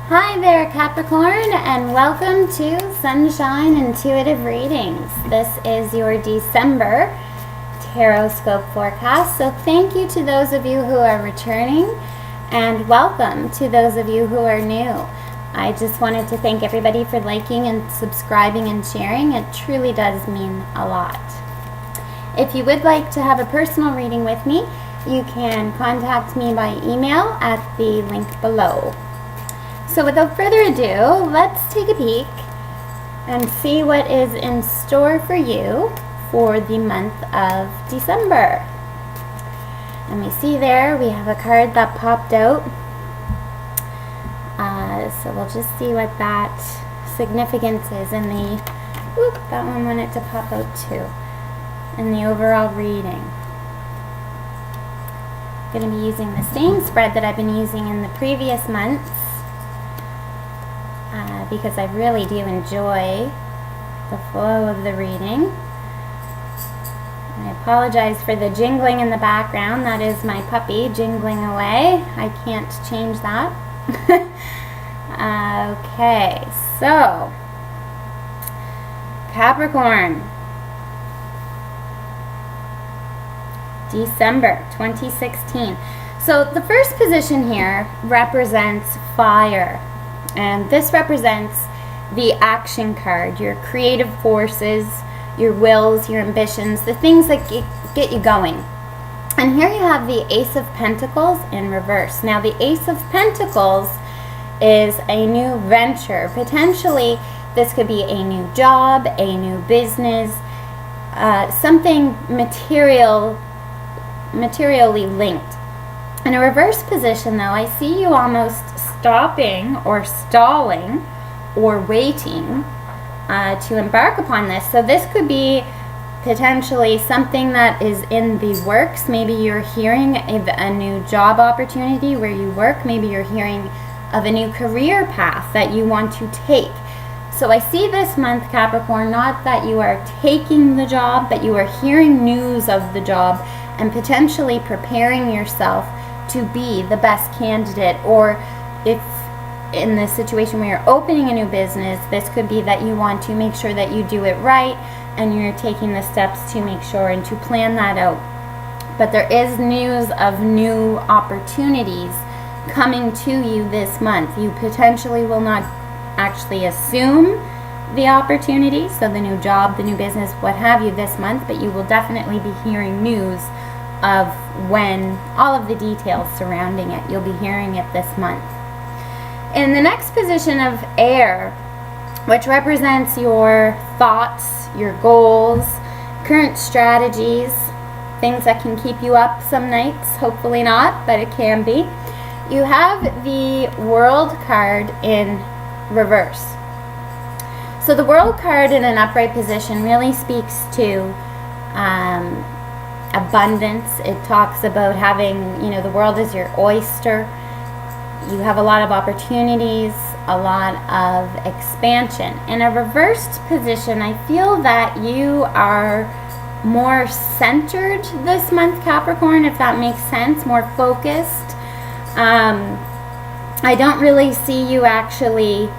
Hi there, Capricorn, and welcome to Sunshine Intuitive Readings. This is your December Tarot Scope forecast. So thank you to those of you who are returning, and welcome to those of you who are new. I just wanted to thank everybody for liking and subscribing and sharing. It truly does mean a lot. If you would like to have a personal reading with me, you can contact me by email at the link below. So without further ado, let's take a peek and see what is in store for you for the month of December. And we see there we have a card that popped out. So we'll just see what that significance is in the, that one wanted to pop out too, in the overall reading. I'm going to be using the same spread that I've been using in the previous months. Because I really do enjoy the flow of the reading. I apologize for the jingling in the background. That is my puppy jingling away. I can't change that. Okay, so Capricorn, December 2016. So the first position here represents fire. And this represents the action card, your creative forces, your wills, your ambitions, the things that get you going. And here you have the Ace of Pentacles in reverse. Now the Ace of Pentacles is a new venture. Potentially this could be a new job, a new business, something materially linked. In a reverse position though, I see you almost stopping or stalling or waiting to embark upon this. So this could be potentially something that is in the works. Maybe you're hearing of a new job opportunity where you work. Maybe you're hearing of a new career path that you want to take. So I see this month, Capricorn, not that you are taking the job, but you are hearing news of the job and potentially preparing yourself to be the best candidate. Or if in this situation where you're opening a new business, this could be that you want to make sure that you do it right and you're taking the steps to make sure and to plan that out. But there is news of new opportunities coming to you this month. You potentially will not actually assume the opportunity, so the new job, the new business, what have you, this month, but you will definitely be hearing news of when all of the details surrounding it. You'll be hearing it this month. In the next position of air, which represents your thoughts, your goals, current strategies, things that can keep you up some nights, hopefully not, but it can be. You have the World card in reverse. So the World card in an upright position really speaks to abundance. It talks about having, the world is your oyster. You have a lot of opportunities, a lot of expansion. In a reversed position, I feel that you are more centered this month, Capricorn, if that makes sense, more focused. I don't really see you actually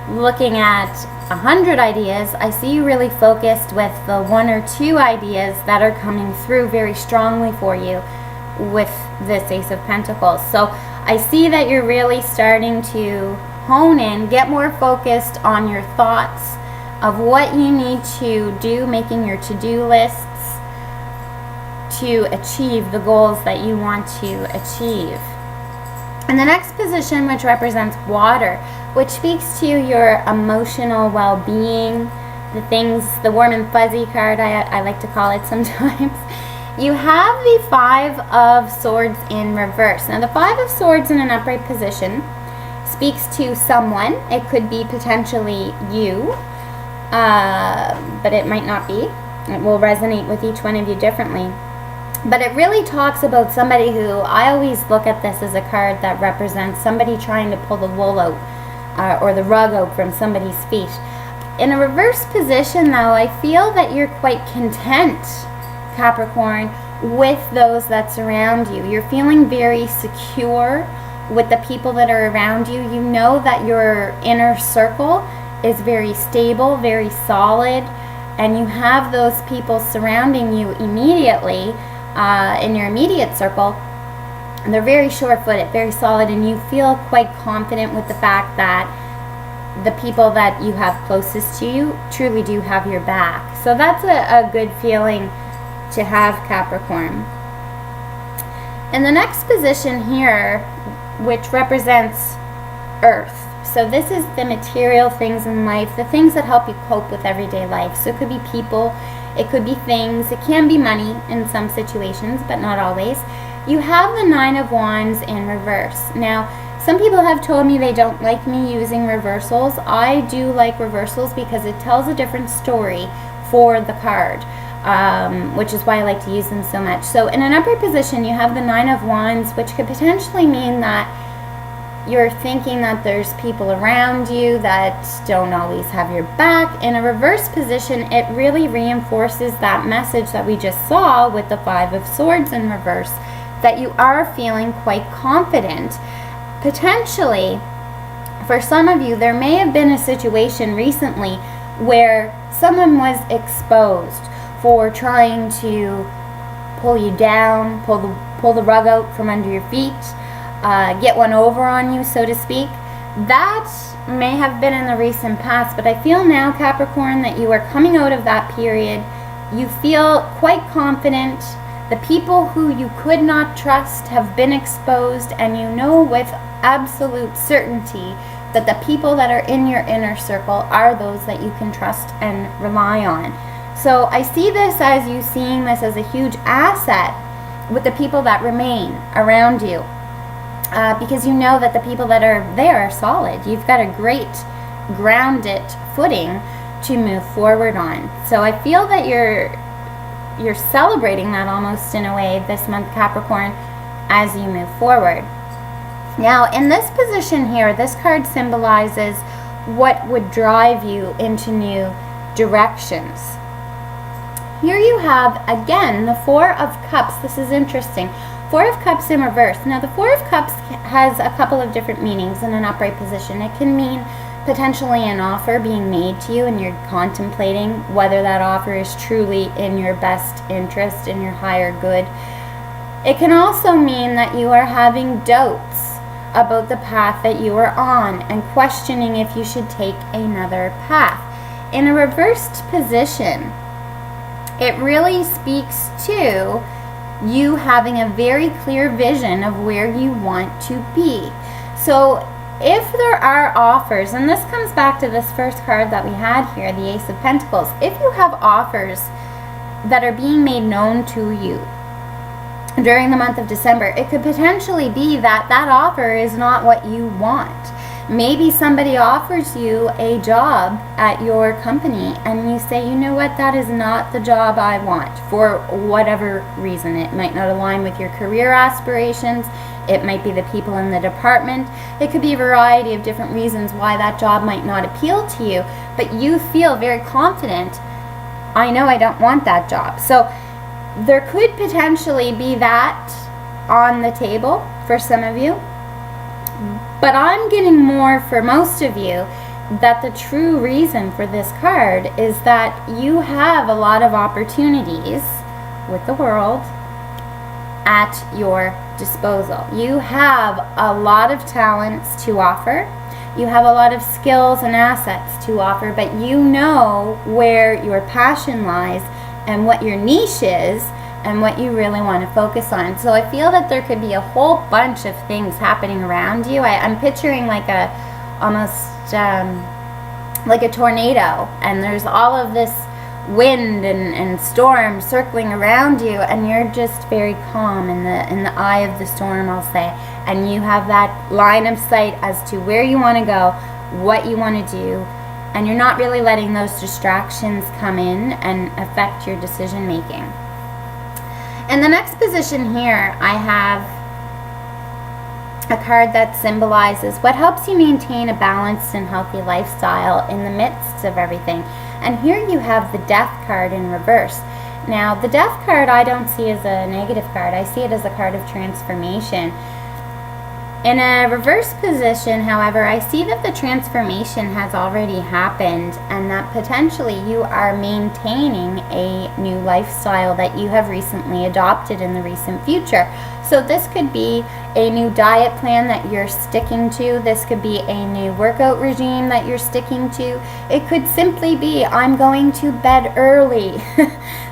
looking at 100 ideas. I see you really focused with the 1 or 2 ideas that are coming through very strongly for you with this Ace of Pentacles. So I see that you're really starting to hone in, get more focused on your thoughts of what you need to do, making your to-do lists to achieve the goals that you want to achieve. And the next position, which represents water, which speaks to your emotional well-being, the things, the warm and fuzzy card, I like to call it sometimes. You have the 5 of Swords in reverse. Now the 5 of Swords in an upright position speaks to someone. It could be potentially you, but it might not be. It will resonate with each one of you differently. But it really talks about somebody who, I always look at this as a card that represents somebody trying to pull the wool out or the rug out from somebody's feet. In a reverse position though, I feel that you're quite content, Capricorn, with those that surround you. You're feeling very secure with the people that are around you. You know that your inner circle is very stable, very solid, and you have those people surrounding you immediately in your immediate circle. And they're very sure-footed, very solid, and you feel quite confident with the fact that the people that you have closest to you truly do have your back. So that's a good feeling to have, Capricorn. And the next position here, which represents Earth. So this is the material things in life, the things that help you cope with everyday life. So it could be people, it could be things, it can be money in some situations, but not always. You have the Nine of Wands in reverse. Now, some people have told me they don't like me using reversals. I do like reversals because it tells a different story for the card, which is why I like to use them so much. So in an upright position, you have the Nine of Wands, which could potentially mean that you're thinking that there's people around you that don't always have your back. In a reverse position, it really reinforces that message that we just saw with the Five of Swords in reverse, that you are feeling quite confident. Potentially, for some of you, there may have been a situation recently where someone was exposed for trying to pull you down, pull the rug out from under your feet, get one over on you, so to speak. That may have been in the recent past, but I feel now, Capricorn, that you are coming out of that period. You feel quite confident. The people who you could not trust have been exposed, and you know with absolute certainty that the people that are in your inner circle are those that you can trust and rely on. So I see this as you seeing this as a huge asset with the people that remain around you, because you know that the people that are there are solid. You've got a great grounded footing to move forward on. So I feel that you're celebrating that almost in a way this month, Capricorn, as you move forward. Now, in this position here, this card symbolizes what would drive you into new directions. Here you have, again, the Four of Cups. This is interesting. Four of Cups in reverse. Now, the Four of Cups has a couple of different meanings in an upright position. It can mean potentially an offer being made to you and you're contemplating whether that offer is truly in your best interest, in your higher good. It can also mean that you are having doubts about the path that you are on and questioning if you should take another path. In a reversed position, it really speaks to you having a very clear vision of where you want to be. So if there are offers, and this comes back to this first card that we had here, the Ace of Pentacles, if you have offers that are being made known to you during the month of December, it could potentially be that that offer is not what you want. Maybe somebody offers you a job at your company and you say, you know what, that is not the job I want, for whatever reason. It might not align with your career aspirations. It might be the people in the department. It could be a variety of different reasons why that job might not appeal to you, but you feel very confident, I know I don't want that job. So there could potentially be that on the table for some of you. But I'm getting more for most of you that the true reason for this card is that you have a lot of opportunities with the world at your disposal. You have a lot of talents to offer. You have a lot of skills and assets to offer, but you know where your passion lies and what your niche is and what you really want to focus on. So I feel that there could be a whole bunch of things happening around you. I'm picturing like almost like a tornado, and there's all of this wind and storm circling around you, and you're just very calm in the eye of the storm, I'll say, and you have that line of sight as to where you want to go, what you want to do, and you're not really letting those distractions come in and affect your decision making. In the next position here, I have a card that symbolizes what helps you maintain a balanced and healthy lifestyle in the midst of everything. And here you have the Death card in reverse. Now, the Death card I don't see as a negative card. I see it as a card of transformation. In a reverse position, however, I see that the transformation has already happened and that potentially you are maintaining a new lifestyle that you have recently adopted in the recent future. So this could be a new diet plan that you're sticking to. This could be a new workout regime that you're sticking to. It could simply be, I'm going to bed early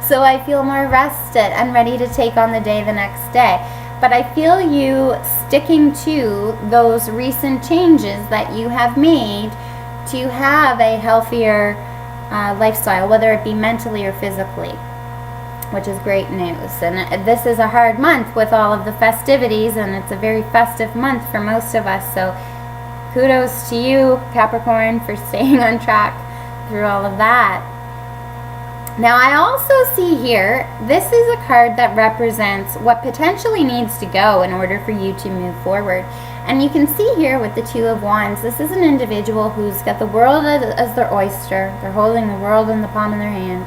so I feel more rested and ready to take on the day the next day. But I feel you sticking to those recent changes that you have made to have a healthier lifestyle, whether it be mentally or physically, which is great news. And this is a hard month with all of the festivities, and it's a very festive month for most of us. So kudos to you, Capricorn, for staying on track through all of that. Now I also see here, this is a card that represents what potentially needs to go in order for you to move forward. And you can see here with the Two of Wands, this is an individual who's got the world as their oyster. They're holding the world in the palm of their hands.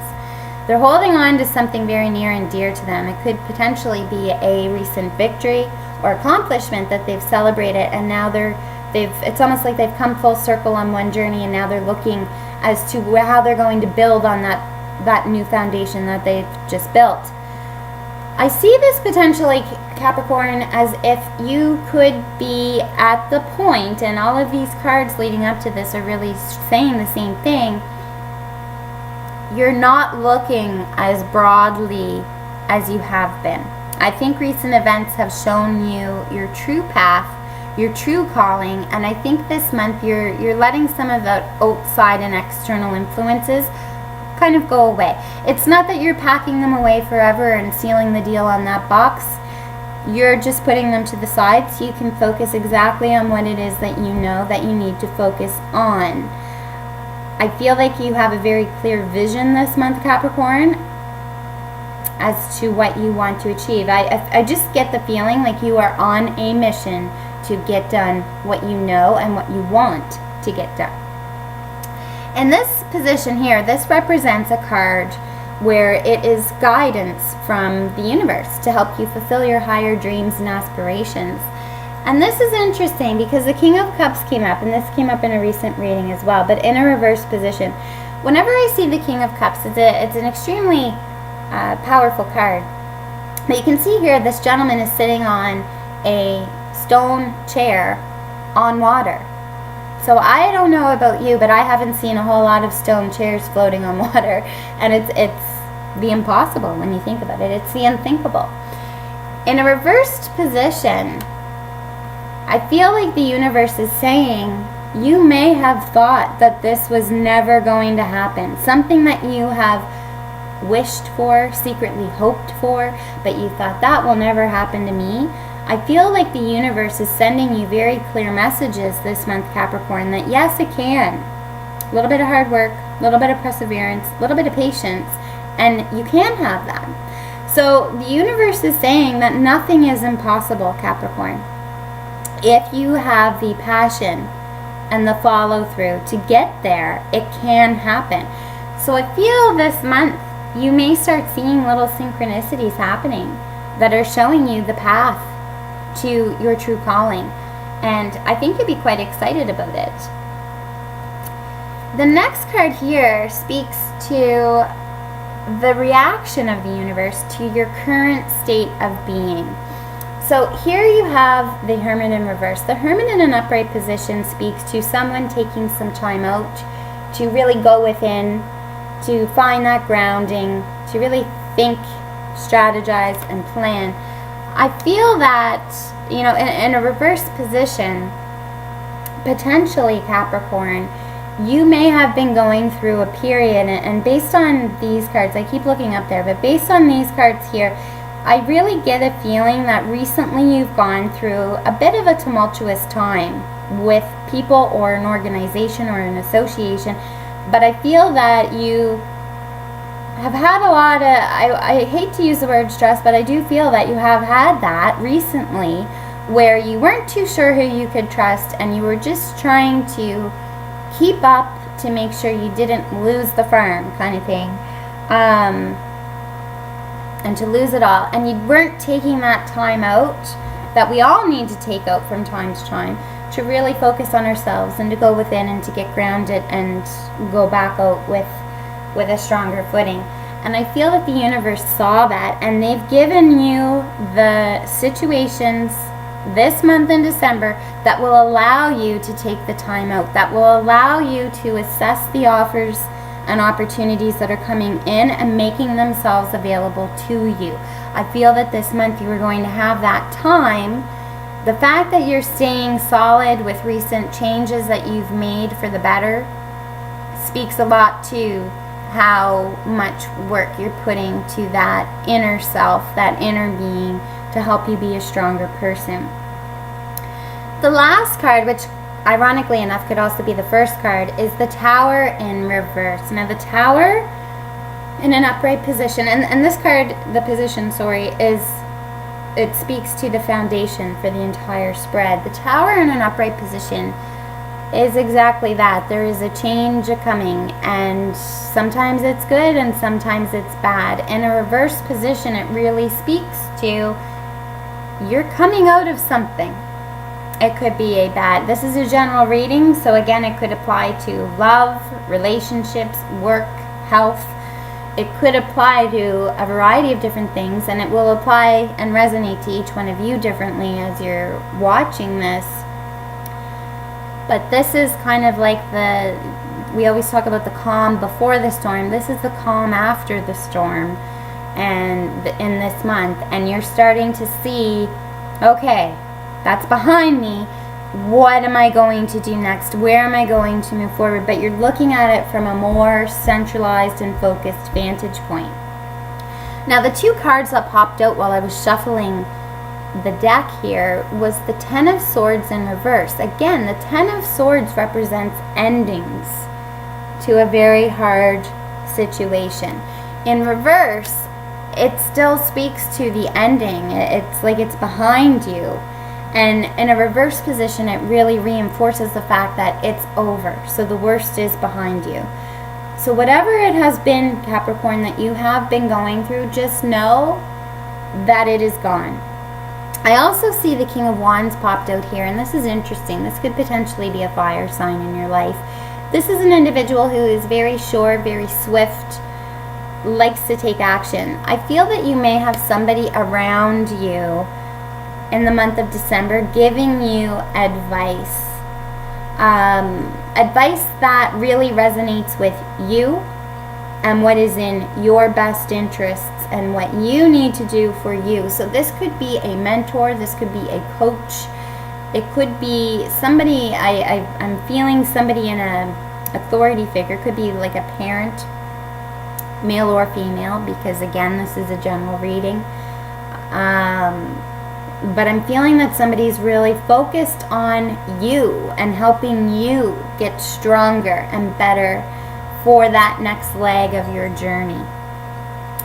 They're holding on to something very near and dear to them. It could potentially be a recent victory or accomplishment that they've celebrated, and now it's almost like they've come full circle on one journey, and now they're looking as to how they're going to build on that new foundation that they've just built. I see this potentially, Capricorn, as if you could be at the point, and all of these cards leading up to this are really saying the same thing. You're not looking as broadly as you have been. I think recent events have shown you your true path, your true calling, and I think this month you're letting some of the outside and external influences kind of go away. It's not that you're packing them away forever and sealing the deal on that box. You're just putting them to the side so you can focus exactly on what it is that you know that you need to focus on. I feel like you have a very clear vision this month, Capricorn, as to what you want to achieve. I just get the feeling like you are on a mission to get done what you know and what you want to get done. In this position here, this represents a card where it is guidance from the universe to help you fulfill your higher dreams and aspirations. And this is interesting because the King of Cups came up, and this came up in a recent reading as well, but in a reverse position. Whenever I see the King of Cups, it's an extremely powerful card. But you can see here this gentleman is sitting on a stone chair on water. So I don't know about you, but I haven't seen a whole lot of stone chairs floating on water, and it's the impossible when you think about it. It's the unthinkable. In a reversed position, I feel like the universe is saying you may have thought that this was never going to happen. Something that you have wished for, secretly hoped for, but you thought that will never happen to me. I feel like the universe is sending you very clear messages this month, Capricorn, that yes, it can. A little bit of hard work, a little bit of perseverance, a little bit of patience, and you can have that. So the universe is saying that nothing is impossible, Capricorn. If you have the passion and the follow through to get there, it can happen. So I feel this month you may start seeing little synchronicities happening that are showing you the path to your true calling, and I think you'll be quite excited about it. The next card here speaks to the reaction of the universe to your current state of being. So here you have the Hermit in reverse. The Hermit in an upright position speaks to someone taking some time out to really go within, to find that grounding, to really think, strategize, and plan. I feel that, in a reverse position, potentially, Capricorn, you may have been going through a period, and based on these cards, I keep looking up there, but based on these cards here, I really get a feeling that recently you've gone through a bit of a tumultuous time with people or an organization or an association, but I feel that you have had a lot of, I hate to use the word stress, but I do feel that you have had that recently where you weren't too sure who you could trust, and you were just trying to keep up to make sure you didn't lose the farm kind of thing, and to lose it all, and you weren't taking that time out that we all need to take out from time to time to really focus on ourselves and to go within and to get grounded and go back out with a stronger footing. And I feel that the universe saw that, and they've given you the situations this month in December that will allow you to take the time out, that will allow you to assess the offers and opportunities that are coming in and making themselves available to you. I feel that this month you are going to have that time. The fact that you're staying solid with recent changes that you've made for the better speaks a lot to how much work you're putting to that inner self, that inner being, to help you be a stronger person. The last card, which ironically enough could also be the first card, is the Tower in reverse. Now the Tower in an upright position, and this card, the position, it speaks to the foundation for the entire spread. The Tower in an upright position is exactly that. There is a change coming, and sometimes it's good and sometimes it's bad. In a reverse position, it really speaks to you're coming out of something. It could be a bad, this is a general reading, so again it could apply to love, relationships, work, health. It could apply to a variety of different things, and it will apply and resonate to each one of you differently as you're watching this. But this is kind of like we always talk about the calm before the storm. This is the calm after the storm, and in this month, and you're starting to see, okay, that's behind me. What am I going to do next? Where am I going to move forward? But you're looking at it from a more centralized and focused vantage point. Now, the two cards that popped out while I was shuffling the deck here was the Ten of Swords in reverse. Again, the Ten of Swords represents endings to a very hard situation. In reverse, it still speaks to the ending. It's like it's behind you. And in a reverse position, it really reinforces the fact that it's over. So the worst is behind you. So whatever it has been, Capricorn, that you have been going through, just know that it is gone. I also see the King of Wands popped out here, and this is interesting. This could potentially be a fire sign in your life. This is an individual who is very sure, very swift, likes to take action. I feel that you may have somebody around you in the month of December giving you advice. Advice that really resonates with you and what is in your best interests and what you need to do for you. So this could be a mentor, this could be a coach, it could be somebody, I'm feeling somebody in an authority figure. It could be like a parent, male or female, because again, this is a general reading. But I'm feeling that somebody's really focused on you and helping you get stronger and better for that next leg of your journey.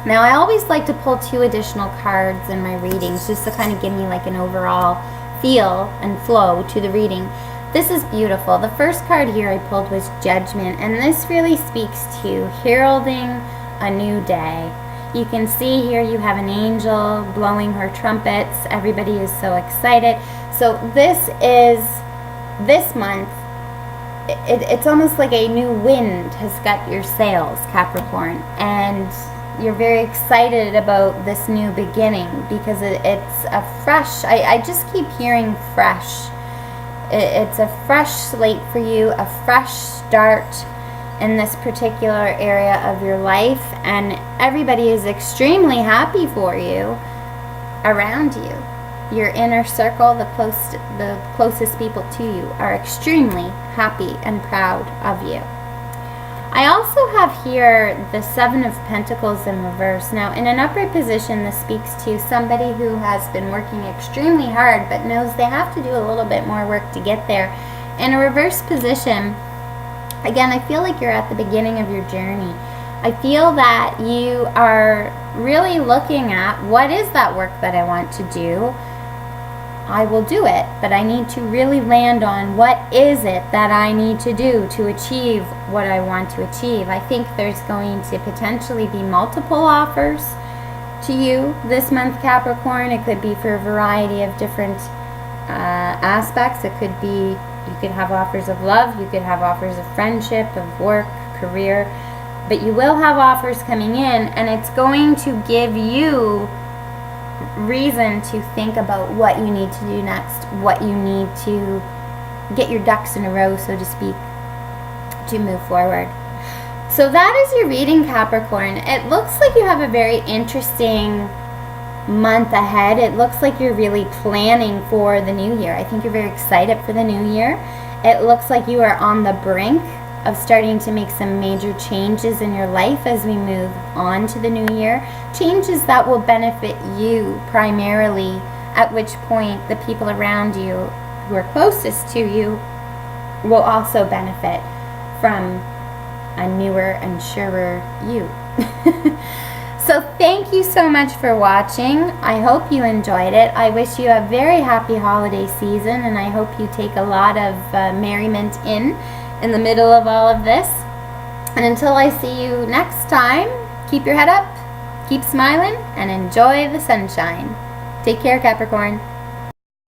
Now, I always like to pull 2 additional cards in my readings just to kind of give me like an overall feel and flow to the reading. This is beautiful. The first card here I pulled was Judgment, and this really speaks to heralding a new day. You can see here you have an angel blowing her trumpets. Everybody is so excited. So this month, it's almost like a new wind has got your sails, Capricorn, and you're very excited about this new beginning because it's a fresh, I just keep hearing fresh. It's a fresh slate for you, a fresh start in this particular area of your life, and everybody is extremely happy for you around you. Your inner circle, the closest people to you, are extremely happy and proud of you. I also have here the Seven of Pentacles in reverse. Now, in an upright position, this speaks to somebody who has been working extremely hard but knows they have to do a little bit more work to get there. In a reverse position, again, I feel like you're at the beginning of your journey. I feel that you are really looking at, what is that work that I want to do? I will do it, but I need to really land on what is it that I need to do to achieve what I want to achieve. I think there's going to potentially be multiple offers to you this month, Capricorn. It could be for a variety of different aspects. It could be, you could have offers of love, you could have offers of friendship, of work, career, but you will have offers coming in, and it's going to give you reason to think about what you need to do next, what you need to get your ducks in a row, so to speak, to move forward. So that is your reading, Capricorn. It looks like you have a very interesting month ahead. It looks like you're really planning for the new year. I think you're very excited for the new year. It looks like you are on the brink of starting to make some major changes in your life as we move on to the new year. Changes that will benefit you primarily, at which point the people around you who are closest to you will also benefit from a newer and surer you. So thank you so much for watching. I hope you enjoyed it. I wish you a very happy holiday season, and I hope you take a lot of merriment in the middle of all of this. And until I see you next time, keep your head up, keep smiling, and enjoy the sunshine. Take care, Capricorn.